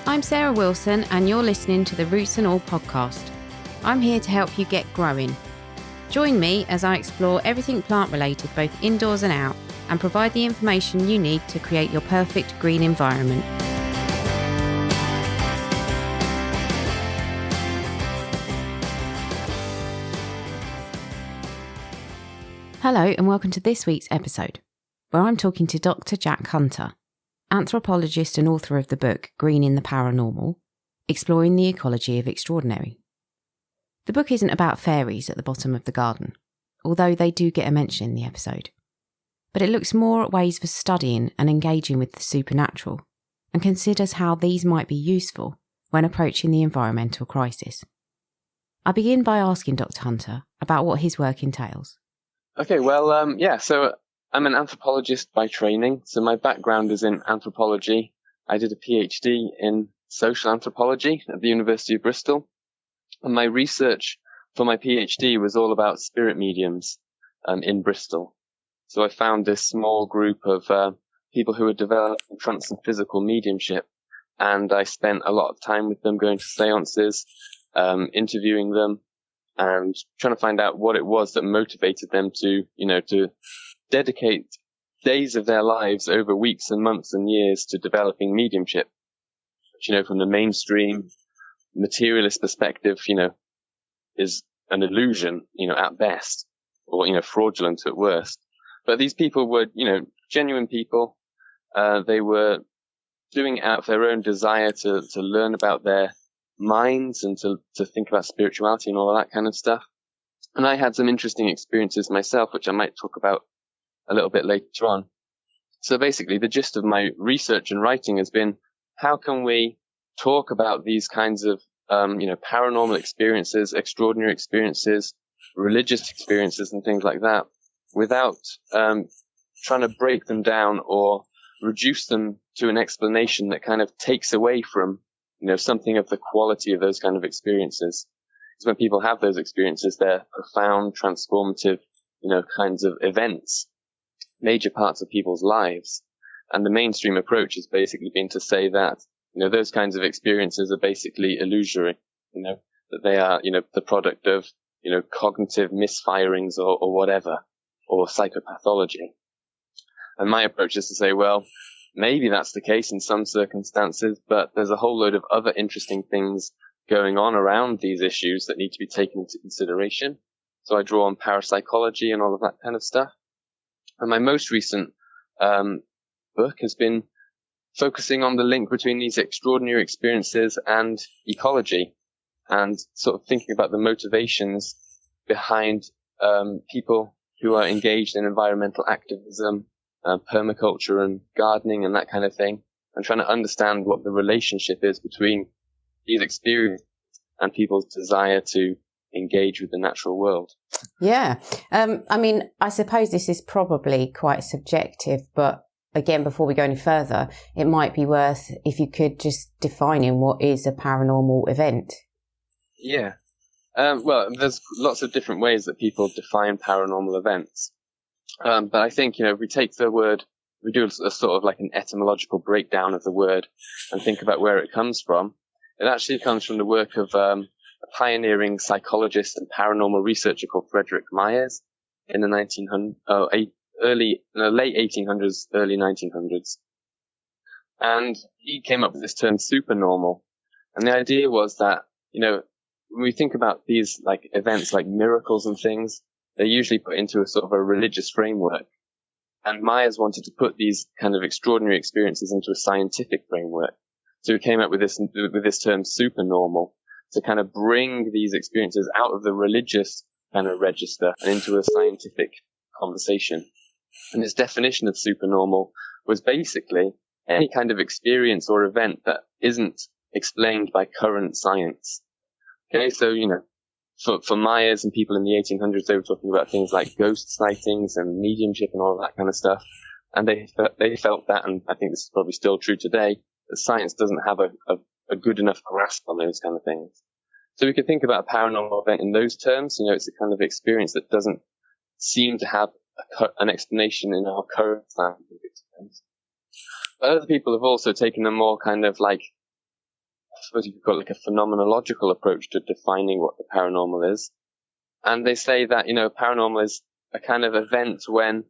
I'm Sarah Wilson and you're listening to the Roots and All podcast. I'm here to help you get growing. Join me as I explore everything plant related both indoors and out and provide the information you need to create your perfect green environment. Hello and welcome to this week's episode, where I'm talking to Dr. Jack Hunter, anthropologist and author of the book Greening the Paranormal, Exploring the Ecology of Extraordinary. The book isn't about fairies at the bottom of the garden, although they do get a mention in the episode, but it looks more at ways for studying and engaging with the supernatural and considers how these might be useful when approaching the environmental crisis. I begin by asking Dr. Hunter about what his work entails. Okay, so I'm an anthropologist by training. So my background is in anthropology. I did a PhD in social anthropology at the University of Bristol. And my research for my PhD was all about spirit mediums in Bristol. So I found this small group of people who had developed trance and physical mediumship. And I spent a lot of time with them going to seances, interviewing them, and trying to find out what it was that motivated them to dedicate days of their lives over weeks and months and years to developing mediumship, which, from the mainstream materialist perspective, is an illusion, at best, or, fraudulent at worst. But these people were, genuine people. They were doing it out of their own desire to learn about their minds and to think about spirituality and all of that kind of stuff. And I had some interesting experiences myself, which I might talk about a little bit later on. So basically, the gist of my research and writing has been, how can we talk about these kinds of, paranormal experiences, extraordinary experiences, religious experiences and things like that without trying to break them down or reduce them to an explanation that kind of takes away from something of the quality of those kind of experiences. Because when people have those experiences, they're profound, transformative, kinds of events, major parts of people's lives. And the mainstream approach has basically been to say that, those kinds of experiences are basically illusory, that they are, the product of, cognitive misfirings or whatever, or psychopathology. And my approach is to say, well, maybe that's the case in some circumstances, but there's a whole load of other interesting things going on around these issues that need to be taken into consideration. So I draw on parapsychology and all of that kind of stuff. And my most recent book has been focusing on the link between these extraordinary experiences and ecology, and sort of thinking about the motivations behind people who are engaged in environmental activism, permaculture and gardening and that kind of thing, and trying to understand what the relationship is between these experiences and people's desire to engage with the natural world. Yeah. I suppose this is probably quite subjective, but again, before we go any further, it might be worth if you could just define what is a paranormal event. Yeah. There's lots of different ways that people define paranormal events. But I think, if we take the word, we do a sort of like an etymological breakdown of the word and think about where it comes from. It actually comes from the work of a pioneering psychologist and paranormal researcher called Frederick Myers in the late 1800s, early 1900s. And he came up with this term supernormal. And the idea was that, when we think about these like events like miracles and things, they're usually put into a sort of a religious framework. And Myers wanted to put these kind of extraordinary experiences into a scientific framework. So he came up with this term supernormal to kind of bring these experiences out of the religious kind of register and into a scientific conversation. And his definition of supernormal was basically any kind of experience or event that isn't explained by current science. Okay, so, for Myers and people in the 1800s, they were talking about things like ghost sightings and mediumship and all that kind of stuff. And they felt that, and I think this is probably still true today, that science doesn't have a good enough grasp on those kind of things. So we could think about a paranormal event in those terms. It's a kind of experience that doesn't seem to have an explanation in our current scientific terms. But other people have also taken a more kind of like suppose you could call it like a phenomenological approach to defining what the paranormal is. And they say that, paranormal is a kind of event when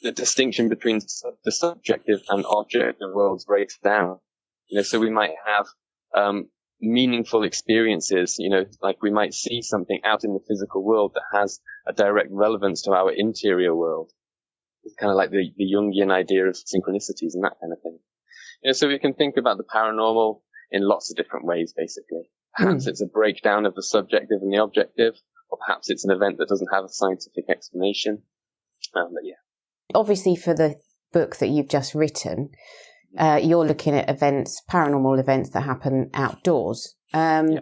the distinction between the subjective and objective worlds breaks down. So we might have meaningful experiences, like we might see something out in the physical world that has a direct relevance to our interior world. It's kind of like the Jungian idea of synchronicities and that kind of thing. So we can think about the paranormal in lots of different ways, basically. Perhaps it's a breakdown of the subjective and the objective, or perhaps it's an event that doesn't have a scientific explanation. But yeah. Obviously, for the book that you've just written, you're looking at paranormal events that happen outdoors. And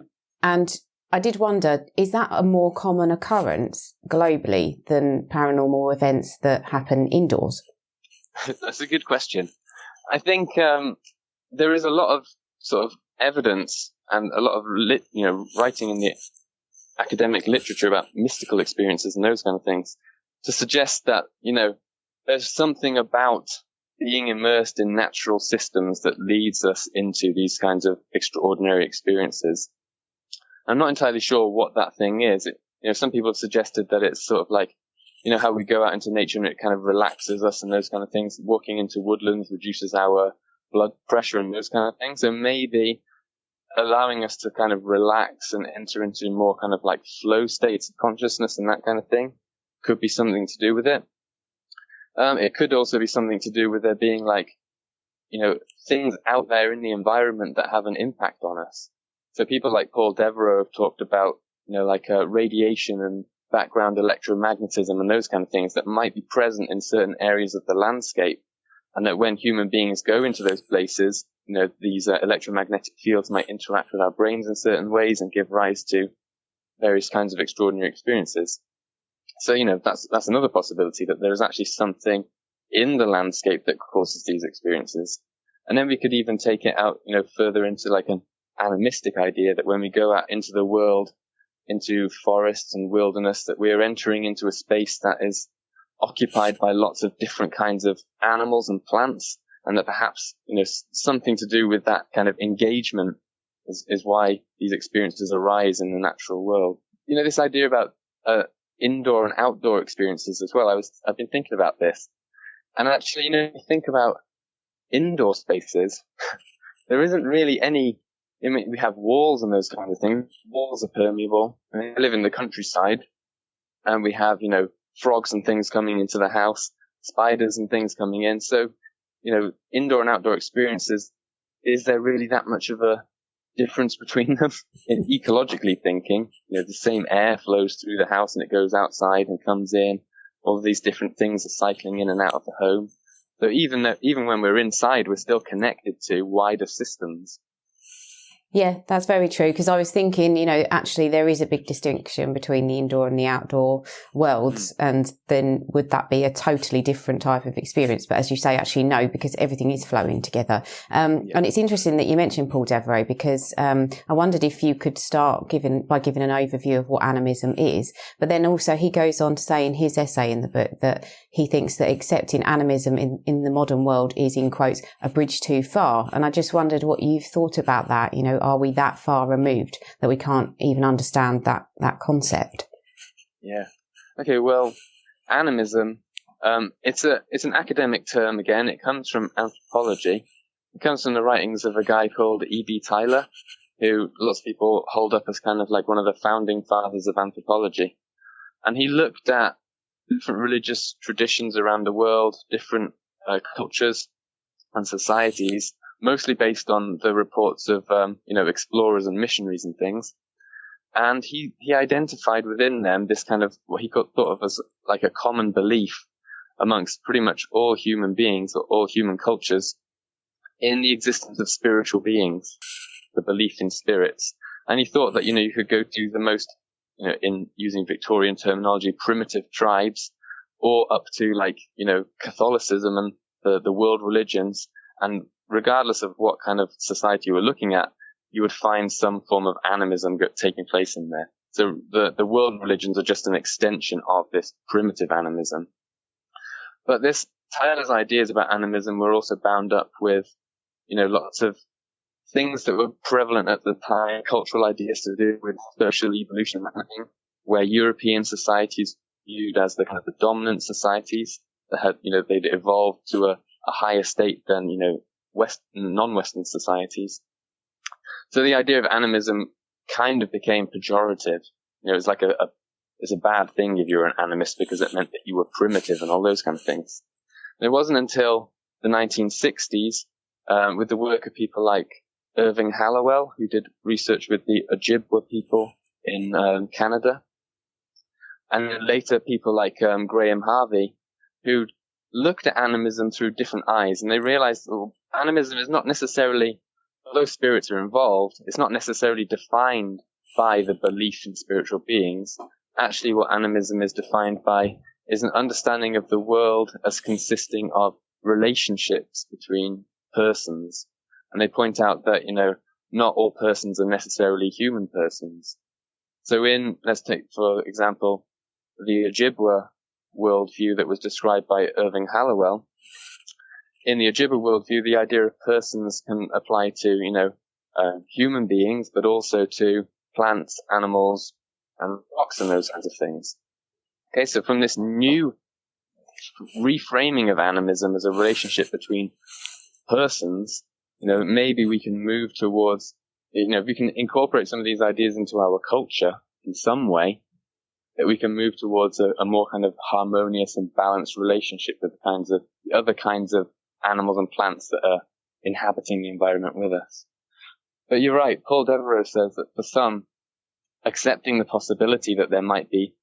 I did wonder, is that a more common occurrence globally than paranormal events that happen indoors? That's a good question. I think there is a lot of sort of evidence and a lot of writing in the academic literature about mystical experiences and those kind of things to suggest that, there's something about being immersed in natural systems that leads us into these kinds of extraordinary experiences. I'm not entirely sure what that thing is. Some people have suggested that it's sort of like, how we go out into nature and it kind of relaxes us and those kind of things. Walking into woodlands reduces our blood pressure and those kind of things. So maybe allowing us to kind of relax and enter into more kind of like flow states of consciousness and that kind of thing could be something to do with it. It could also be something to do with there being like, things out there in the environment that have an impact on us. So people like Paul Devereux have talked about, radiation and background electromagnetism and those kind of things that might be present in certain areas of the landscape. And that when human beings go into those places, these electromagnetic fields might interact with our brains in certain ways and give rise to various kinds of extraordinary experiences. So, that's another possibility, that there is actually something in the landscape that causes these experiences. And then we could even take it out, further into like an animistic idea that when we go out into the world, into forests and wilderness, that we are entering into a space that is occupied by lots of different kinds of animals and plants, and that perhaps, something to do with that kind of engagement is why these experiences arise in the natural world. This idea about indoor and outdoor experiences as well. I've been thinking about this. And actually, you think about indoor spaces, there isn't really any, we have walls and those kind of things. Walls are permeable. I live in the countryside and we have, frogs and things coming into the house, spiders and things coming in. So, indoor and outdoor experiences, is there really that much of a difference between them? In ecologically thinking, the same air flows through the house and it goes outside and comes in. All of these different things are cycling in and out of the home. So even when we're inside, we're still connected to wider systems. Yeah, that's very true. Because I was thinking, actually there is a big distinction between the indoor and the outdoor worlds. And then would that be a totally different type of experience? But as you say, actually no, because everything is flowing together. And it's interesting that you mentioned Paul Devereux, because I wondered if you could start by giving an overview of what animism is. But then also he goes on to say in his essay in the book that he thinks that accepting animism in the modern world is, in quotes, a bridge too far. And I just wondered what you've thought about that. Are we that far removed that we can't even understand that concept? Yeah. Okay, well, animism, it's an academic term again. It comes from anthropology. It comes from the writings of a guy called E.B. Tylor, who lots of people hold up as kind of like one of the founding fathers of anthropology. And he looked at different religious traditions around the world, different cultures and societies, mostly based on the reports of, explorers and missionaries and things. And he identified within them this kind of what he thought of as like a common belief amongst pretty much all human beings or all human cultures in the existence of spiritual beings, the belief in spirits. And he thought that, you could go to the most, in using Victorian terminology, primitive tribes, or up to like, Catholicism and the world religions, and regardless of what kind of society you were looking at, you would find some form of animism taking place in there. So the world religions are just an extension of this primitive animism. But Tylor's ideas about animism were also bound up with, lots of things that were prevalent at the time, cultural ideas to do with social evolution and that kind of thing, where European societies viewed as the kind of the dominant societies that had, they'd evolved to a higher state than, non-Western societies. So the idea of animism kind of became pejorative. It was like it's a bad thing if you were an animist because it meant that you were primitive and all those kind of things. And it wasn't until the 1960s, with the work of people like Irving Hallowell, who did research with the Ojibwa people in Canada, and then later people like Graham Harvey, who looked at animism through different eyes, and they realized animism is not necessarily, although spirits are involved, it's not necessarily defined by the belief in spiritual beings. Actually, what animism is defined by is an understanding of the world as consisting of relationships between persons. And they point out that, not all persons are necessarily human persons. So let's take, for example, the Ojibwa worldview that was described by Irving Hallowell. In the Ojibwa worldview, the idea of persons can apply to, human beings, but also to plants, animals, and rocks and those kinds of things. Okay, so from this new reframing of animism as a relationship between persons, maybe we can move towards, if we can incorporate some of these ideas into our culture in some way, that we can move towards a more kind of harmonious and balanced relationship with the other kinds of animals and plants that are inhabiting the environment with us. But you're right, Paul Devereux says that for some, accepting the possibility that there might be,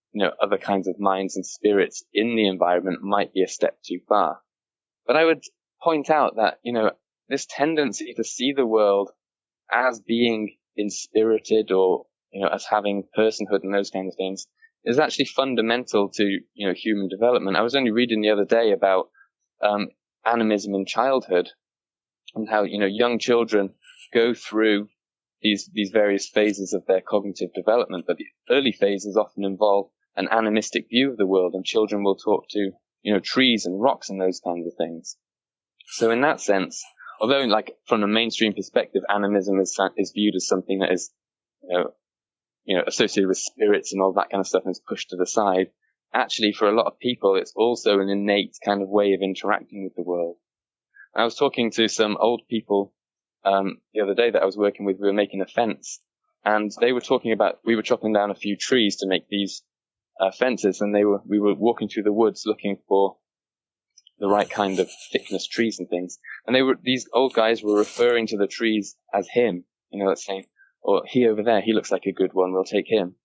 other kinds of minds and spirits in the environment might be a step too far. But I would point out that, this tendency to see the world as being inspirited or, as having personhood and those kinds of things is actually fundamental to, human development. I was only reading the other day about animism in childhood and how, young children go through these various phases of their cognitive development, but the early phases often involve an animistic view of the world, and children will talk to, trees and rocks and those kinds of things. So in that sense, although from a mainstream perspective, animism is viewed as something that is, associated with spirits and all that kind of stuff and is pushed to the side, actually for a lot of people, it's also an innate kind of way of interacting with the world. I was talking to some old people the other day that I was working with. We were making a fence, and they were talking about, we were chopping down a few trees to make these fences, and we were walking through the woods looking for the right kind of thickness trees and things. And these old guys were referring to the trees as him, let's say, or he over there, he looks like a good one, we'll take him.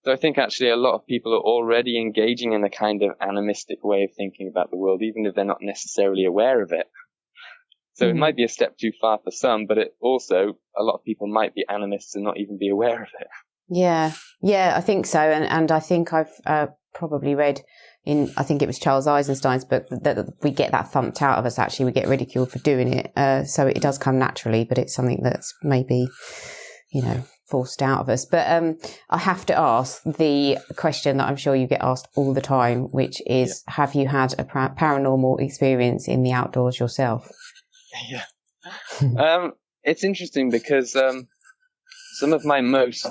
So I think actually a lot of people are already engaging in a kind of animistic way of thinking about the world, even if they're not necessarily aware of it. So it might be a step too far for some, but it also, a lot of people might be animists and not even be aware of it. Yeah, I think so. And I think I've probably read I think it was Charles Eisenstein's book, that we get that thumped out of us, actually. We get ridiculed for doing it. So it does come naturally, but it's something that's maybe, forced out of us. But I have to ask the question that I'm sure you get asked all the time, which is, Have you had a paranormal experience in the outdoors yourself? Yeah. It's interesting because some of my most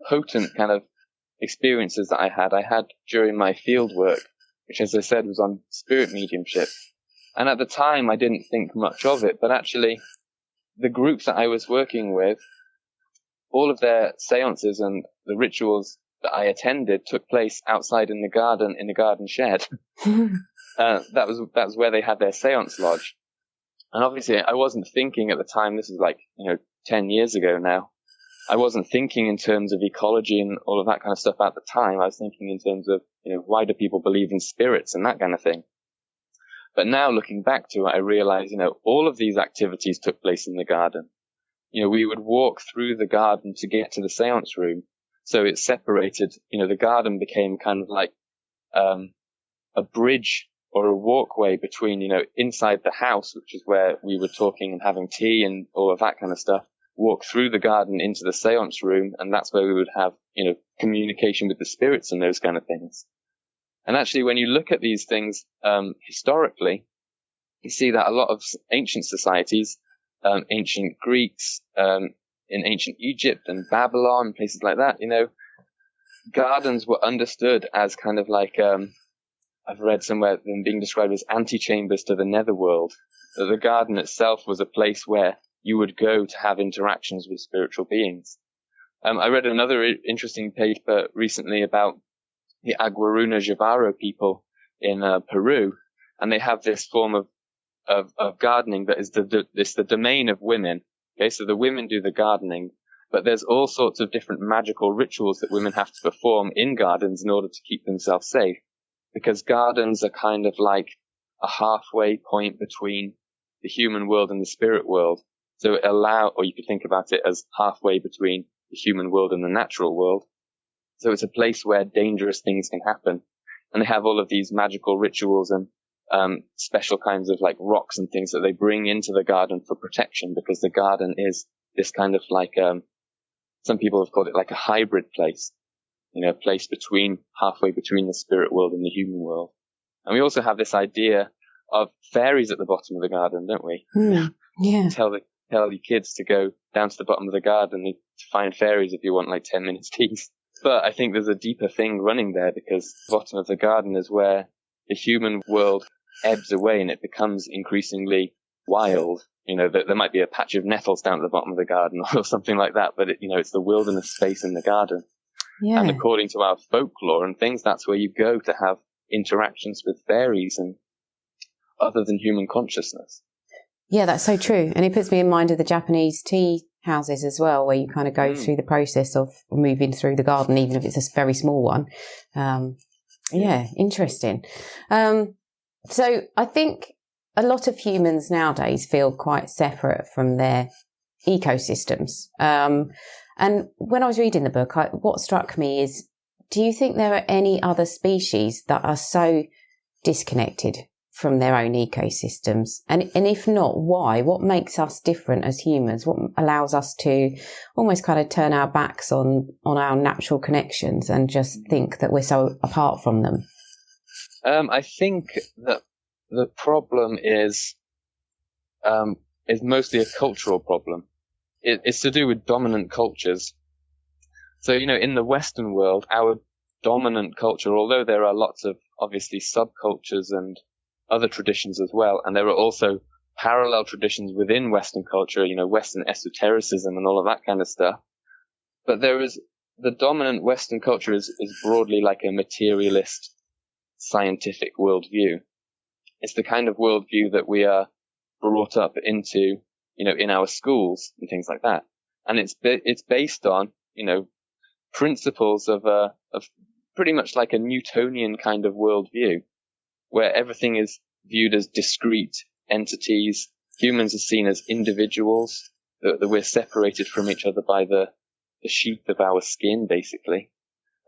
potent kind of experiences that I had during my field work, which, as I said, was on spirit mediumship. And at the time, I didn't think much of it, but actually, the groups that I was working with, all of their seances and the rituals that I attended took place outside in the garden shed. That was where they had their seance lodge. And obviously, I wasn't thinking at the time, this is 10 years ago now, I wasn't thinking in terms of ecology and all of that kind of stuff at the time. I was thinking in terms of, why do people believe in spirits and that kind of thing. But now looking back to it, I realize, all of these activities took place in the garden. We would walk through the garden to get to the seance room. So it separated, the garden became kind of like a bridge or a walkway between, inside the house, which is where we were talking and having tea and all of that kind of stuff, walk through the garden into the seance room, and that's where we would have, communication with the spirits and those kind of things. And actually, when you look at these things historically, you see that a lot of ancient societies ancient Greeks, in ancient Egypt and Babylon, places like that, gardens were understood as kind of like, I've read somewhere them being described as antechambers to the netherworld. That the garden itself was a place where you would go to have interactions with spiritual beings. I read another interesting paper recently about the Aguaruna Jivaro people in Peru, and they have this form of gardening that is the domain of women. Okay, so the women do the gardening, but there's all sorts of different magical rituals that women have to perform in gardens in order to keep themselves safe, because gardens are kind of like a halfway point between the human world and the spirit world. So or you could think about it as halfway between the human world and the natural world. So it's a place where dangerous things can happen. And they have all of these magical rituals and special kinds of like rocks and things that they bring into the garden for protection, because the garden is this kind of like, some people have called it like a hybrid place, a place halfway between the spirit world and the human world. And we also have this idea of fairies at the bottom of the garden, don't we? Yeah. Tell your kids to go down to the bottom of the garden to find fairies if you want like 10 minutes peace. But I think there's a deeper thing running there, because the bottom of the garden is where the human world ebbs away and it becomes increasingly wild. There might be a patch of nettles down at the bottom of the garden or something like that, but it's the wilderness space in the garden. Yeah. And according to our folklore and things, that's where you go to have interactions with fairies and other than human consciousness. Yeah, that's so true. And it puts me in mind of the Japanese tea houses as well, where you kind of go through the process of moving through the garden, even if it's a very small one. Yeah, interesting. So I think a lot of humans nowadays feel quite separate from their ecosystems. And when I was reading the book, what struck me is, do you think there are any other species that are so disconnected from their own ecosystems? And if not, why? What makes us different as humans? What allows us to almost kind of turn our backs on our natural connections and just think that we're so apart from them? I think that the problem is mostly a cultural problem. It's to do with dominant cultures. So, in the Western world, our dominant culture, although there are lots of obviously subcultures and other traditions as well, and there are also parallel traditions within Western culture, Western esotericism and all of that kind of stuff. But the dominant Western culture is broadly like a materialist, scientific worldview. It's the kind of worldview that we are brought up into, in our schools and things like that. And it's based on, principles of pretty much like a Newtonian kind of worldview, where everything is viewed as discrete entities. Humans are seen as individuals, that we're separated from each other by the sheath of our skin, basically.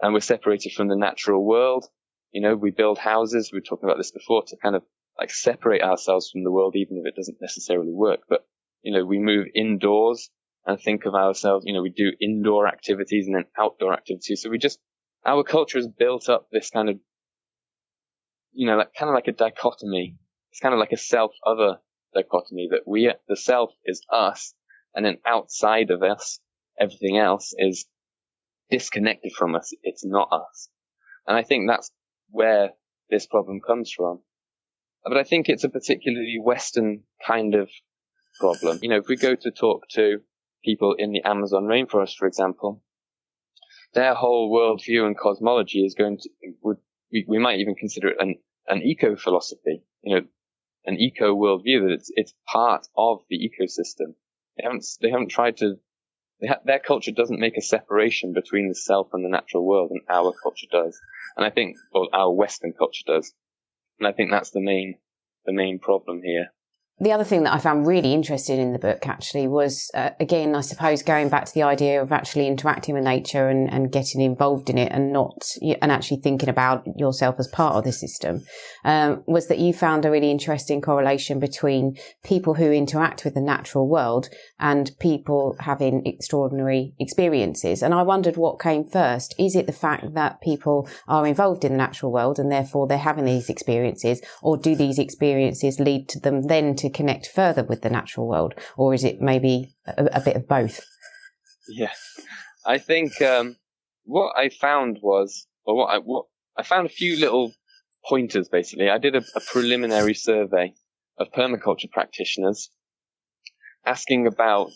And we're separated from the natural world. We build houses, we were talking about this before, to kind of like separate ourselves from the world, even if it doesn't necessarily work. But, we move indoors and think of ourselves, we do indoor activities and then outdoor activities. So our culture has built up this kind of, kind of like a dichotomy. It's kind of like a self-other dichotomy, that the self is us, and then outside of us, everything else is disconnected from us. It's not us. And I think that's where this problem comes from. But I think it's a particularly Western kind of problem. If we go to talk to people in the Amazon rainforest, for example, their whole worldview and cosmology is we might even consider it an eco-philosophy, an eco worldview, that it's part of the ecosystem. They haven't tried to, their culture doesn't make a separation between the self and the natural world, and our culture does. And I think, our Western culture does. And I think that's the main problem here. The other thing that I found really interesting in the book actually was, again, I suppose going back to the idea of actually interacting with nature and getting involved in it and actually thinking about yourself as part of the system, was that you found a really interesting correlation between people who interact with the natural world and people having extraordinary experiences. And I wondered what came first. Is it the fact that people are involved in the natural world and therefore they're having these experiences, or do these experiences lead to them then to to connect further with the natural world, or is it maybe a bit of both? Yeah, I think what I found was, I found a few little pointers. Basically, I did a preliminary survey of permaculture practitioners, asking about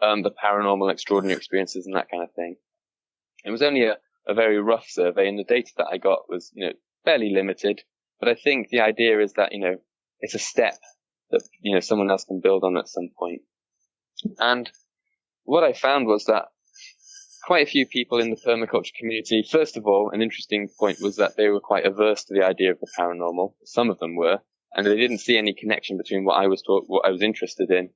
the paranormal, extraordinary experiences, and that kind of thing. It was only a very rough survey, and the data that I got was, fairly limited. But I think the idea is that, it's a step that, someone else can build on at some point. And what I found was that quite a few people in the permaculture community, first of all, an interesting point was that they were quite averse to the idea of the paranormal. Some of them were, and they didn't see any connection between what I was interested in,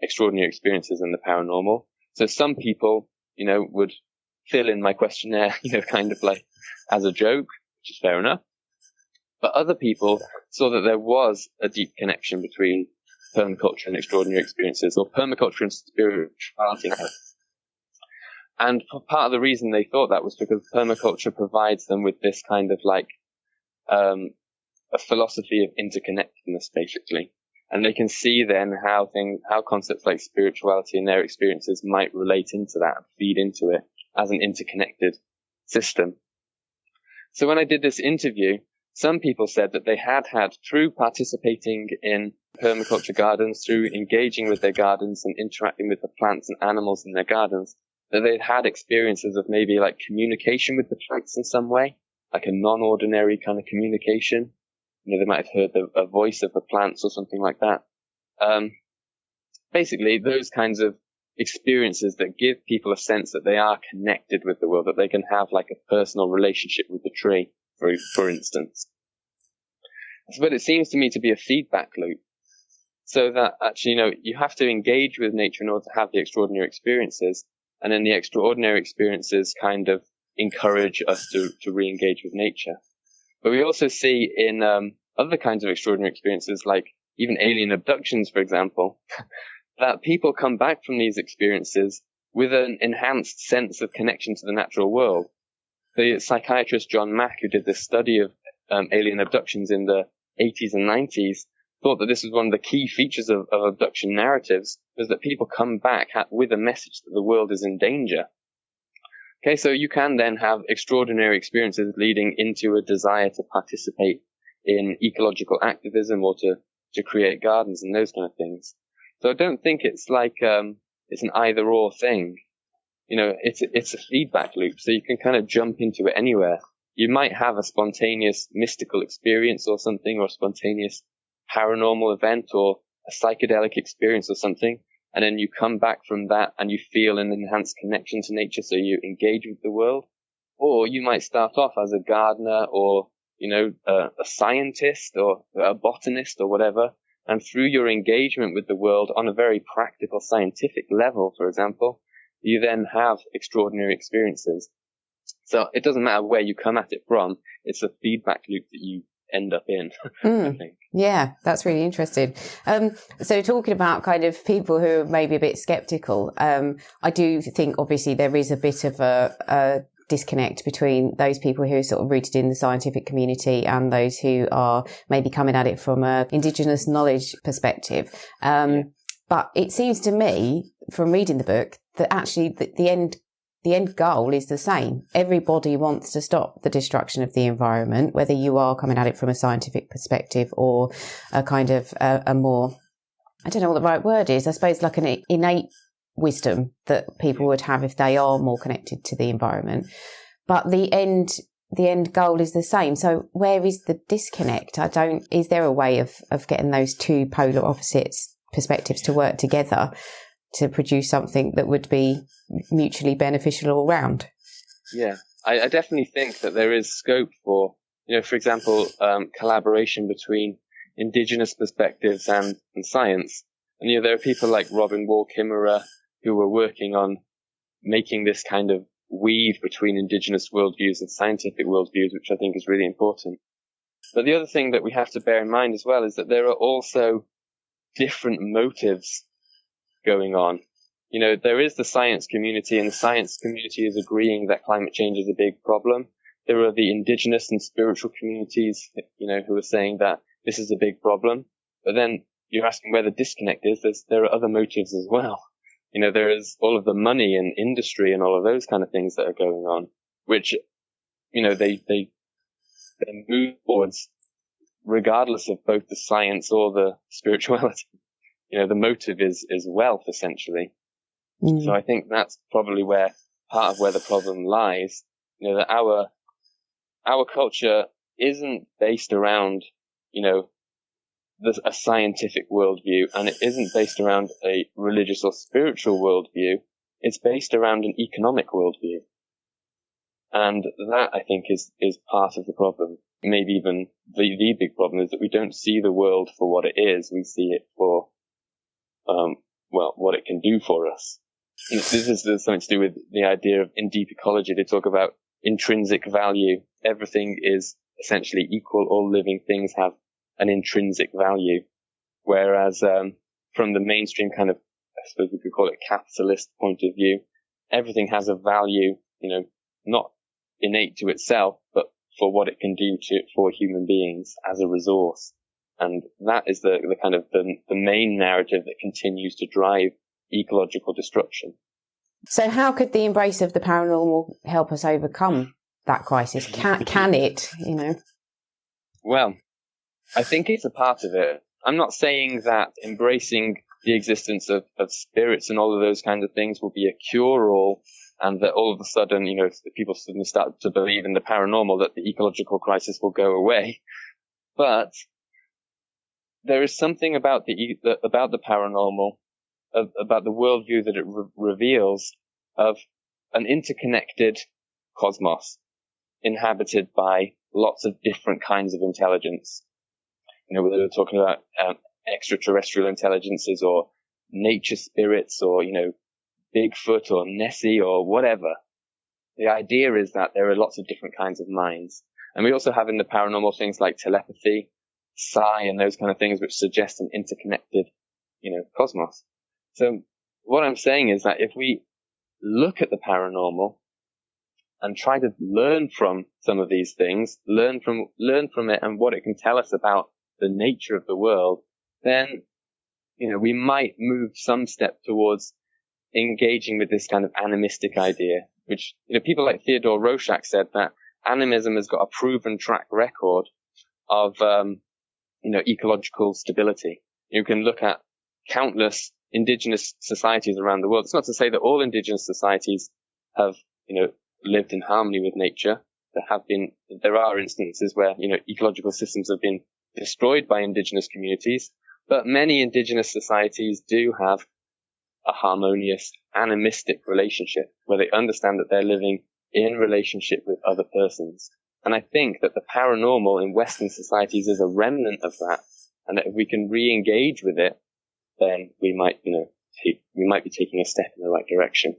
extraordinary experiences and the paranormal. So some people, would fill in my questionnaire, kind of like as a joke, which is fair enough. But other people saw that there was a deep connection between permaculture and extraordinary experiences, or permaculture and spirituality. And part of the reason they thought that was because permaculture provides them with this kind of like a philosophy of interconnectedness, basically. And they can see then how concepts like spirituality and their experiences might relate into that, feed into it as an interconnected system. So when I did this interview, some people said that they had through participating in permaculture gardens, through engaging with their gardens and interacting with the plants and animals in their gardens, that they'd had experiences of maybe like communication with the plants in some way, like a non-ordinary kind of communication. They might have heard a voice of the plants or something like that. Basically, those kinds of experiences that give people a sense that they are connected with the world, that they can have like a personal relationship with the tree, for instance. But it seems to me to be a feedback loop. So that actually, you have to engage with nature in order to have the extraordinary experiences. And then the extraordinary experiences kind of encourage us to re-engage with nature. But we also see in other kinds of extraordinary experiences, like even alien abductions, for example, that people come back from these experiences with an enhanced sense of connection to the natural world. The psychiatrist John Mack, who did this study of alien abductions in the 80s and 90s, thought that this was one of the key features of abduction narratives, was that people come back with a message that the world is in danger. Okay, so you can then have extraordinary experiences leading into a desire to participate in ecological activism or to create gardens and those kind of things. So I don't think it's like it's an either-or thing. It's a feedback loop, so you can kind of jump into it anywhere. You might have a spontaneous mystical experience or something, or a spontaneous paranormal event or a psychedelic experience or something, and then you come back from that and you feel an enhanced connection to nature, so you engage with the world. Or you might start off as a gardener or, a scientist or a botanist or whatever, and through your engagement with the world on a very practical scientific level, for example, you then have extraordinary experiences. So it doesn't matter where you come at it from, it's a feedback loop that you end up in, I think. Yeah, that's really interesting. So talking about kind of people who are maybe a bit skeptical, I do think obviously there is a bit of a disconnect between those people who are sort of rooted in the scientific community and those who are maybe coming at it from a indigenous knowledge perspective. But it seems to me, from reading the book, that actually the end goal is the same. Everybody wants to stop the destruction of the environment, whether you are coming at it from a scientific perspective or a kind of a more, I don't know what the right word is, I suppose like an innate wisdom that people would have if they are more connected to the environment. But the end goal is the same. So where is the disconnect? Is there a way of getting those two polar opposites perspectives to work together to produce something that would be mutually beneficial all round? Yeah, I definitely think that there is scope for, for example, collaboration between indigenous perspectives and science. And, there are people like Robin Wall Kimmerer who were working on making this kind of weave between indigenous worldviews and scientific worldviews, which I think is really important. But the other thing that we have to bear in mind as well is that there are also different motives going on. There is the science community, and the science community is agreeing that climate change is a big problem. There are the indigenous and spiritual communities, who are saying that this is a big problem. But then you're asking where the disconnect is, there are other motives as well. There is all of the money and industry and all of those kind of things that are going on, which, they move towards regardless of both the science or the spirituality. The motive is wealth, essentially. Mm. So I think that's probably part of where the problem lies. That our culture isn't based around, a scientific worldview, and it isn't based around a religious or spiritual worldview. It's based around an economic worldview. And that, I think, is part of the problem. Maybe even the big problem is that we don't see the world for what it is. We see it for, what it can do for us. This is something to do with the idea of, in deep ecology, they talk about intrinsic value. Everything is essentially equal. All living things have an intrinsic value. Whereas, from the mainstream kind of, I suppose we could call it capitalist point of view, everything has a value, not innate to itself, but for what it can do for human beings as a resource. And that is the kind of the main narrative that continues to drive ecological destruction. So how could the embrace of the paranormal help us overcome that crisis? Can it, Well, I think it's a part of it. I'm not saying that embracing the existence of spirits and all of those kinds of things will be a cure-all, and that all of a sudden, if people suddenly start to believe in the paranormal, that the ecological crisis will go away. But there is something about the paranormal, about the worldview that it reveals, of an interconnected cosmos inhabited by lots of different kinds of intelligence. Whether we're talking about extraterrestrial intelligences or nature spirits or, Bigfoot or Nessie or whatever. The idea is that there are lots of different kinds of minds. And we also have in the paranormal things like telepathy, psi, and those kind of things which suggest an interconnected, cosmos. So what I'm saying is that if we look at the paranormal and try to learn from some of these things, learn from it and what it can tell us about the nature of the world, then, we might move some step towards engaging with this kind of animistic idea, which, people like Theodore Rorschach said that animism has got a proven track record of, ecological stability. You can look at countless indigenous societies around the world. It's not to say that all indigenous societies have, lived in harmony with nature. There are instances where, ecological systems have been destroyed by indigenous communities, but many indigenous societies do have a harmonious, animistic relationship where they understand that they're living in relationship with other persons. And I think that the paranormal in Western societies is a remnant of that, and that if we can re-engage with it, then we might, we might be taking a step in the right direction.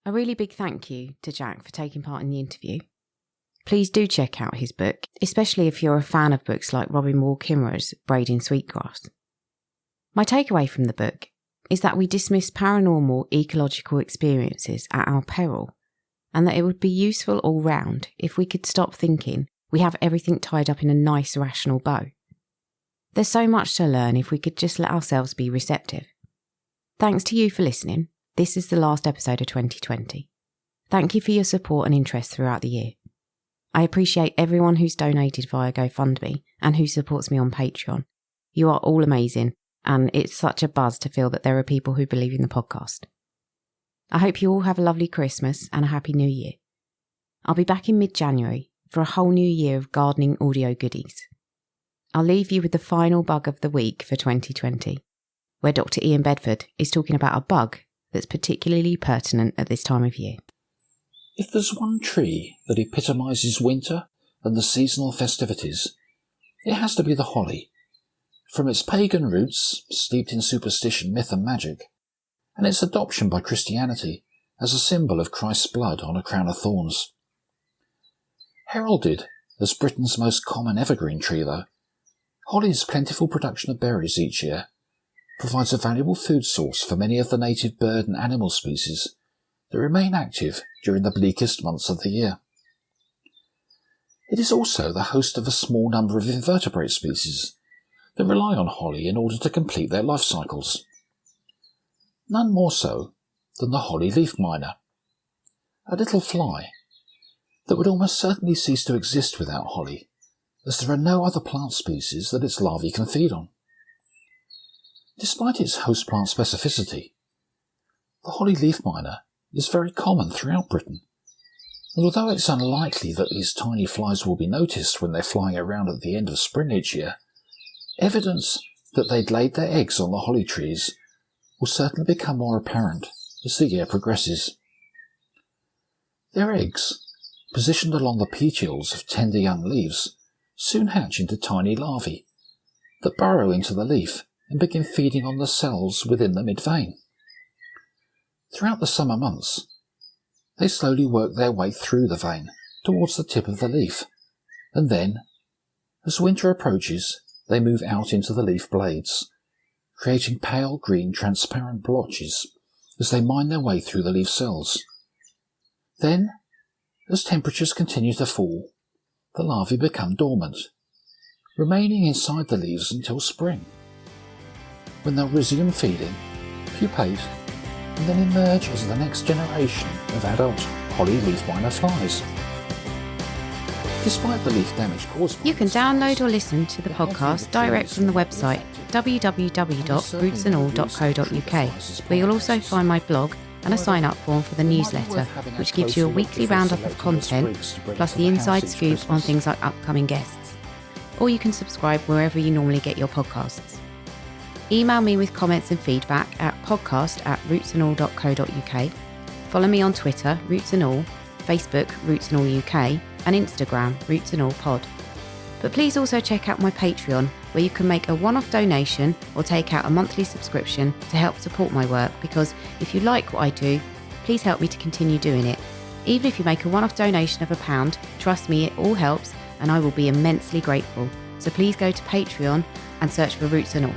A really big thank you to Jack for taking part in the interview. Please do check out his book, especially if you're a fan of books like Robin Wall Kimmerer's Braiding Sweetgrass. My takeaway from the book is that we dismiss paranormal ecological experiences at our peril, and that it would be useful all round if we could stop thinking we have everything tied up in a nice rational bow. There's so much to learn if we could just let ourselves be receptive. Thanks to you for listening. This is the last episode of 2020. Thank you for your support and interest throughout the year. I appreciate everyone who's donated via GoFundMe and who supports me on Patreon. You are all amazing, and it's such a buzz to feel that there are people who believe in the podcast. I hope you all have a lovely Christmas and a happy New Year. I'll be back in mid-January for a whole new year of gardening audio goodies. I'll leave you with the final bug of the week for 2020, where Dr. Ian Bedford is talking about a bug that's particularly pertinent at this time of year. If there's one tree that epitomises winter and the seasonal festivities, it has to be the holly. From its pagan roots, steeped in superstition, myth and magic, and its adoption by Christianity as a symbol of Christ's blood on a crown of thorns. Heralded as Britain's most common evergreen tree, though, holly's plentiful production of berries each year provides a valuable food source for many of the native bird and animal species that remain active during the bleakest months of the year. It is also the host of a small number of invertebrate species that rely on holly in order to complete their life cycles. None more so than the holly leafminer, a little fly that would almost certainly cease to exist without holly, as there are no other plant species that its larvae can feed on. Despite its host plant specificity, the holly leafminer is very common throughout Britain, and although it's unlikely that these tiny flies will be noticed when they're flying around at the end of spring each year, evidence that they'd laid their eggs on the holly trees will certainly become more apparent as the year progresses. Their eggs, positioned along the petioles of tender young leaves, soon hatch into tiny larvae that burrow into the leaf and begin feeding on the cells within the mid-vein. Throughout the summer months, they slowly work their way through the vein towards the tip of the leaf, and then, as winter approaches, they move out into the leaf blades, creating pale green transparent blotches as they mine their way through the leaf cells. Then, as temperatures continue to fall, the larvae become dormant, remaining inside the leaves until spring, when they'll resume feeding, pupate, and then emerge as the next generation of adult holly leafminer flies. Despite the leaf damage caused by You can download or listen to the podcast direct from the website www.rootsandall.co.uk, where you'll also find my blog and a sign-up form for the newsletter, which gives you a weekly roundup of content, plus the inside scoop on things like upcoming guests. Or you can subscribe wherever you normally get your podcasts. Email me with comments and feedback at podcast@rootsandall.co.uk. Follow me on Twitter, Roots and All, Facebook, Roots and All UK, and Instagram, Roots and All Pod. But please also check out my Patreon, where you can make a one-off donation or take out a monthly subscription to help support my work, because if you like what I do, please help me to continue doing it. Even if you make a one-off donation of £1, trust me, it all helps and I will be immensely grateful. So please go to Patreon and search for Roots and All.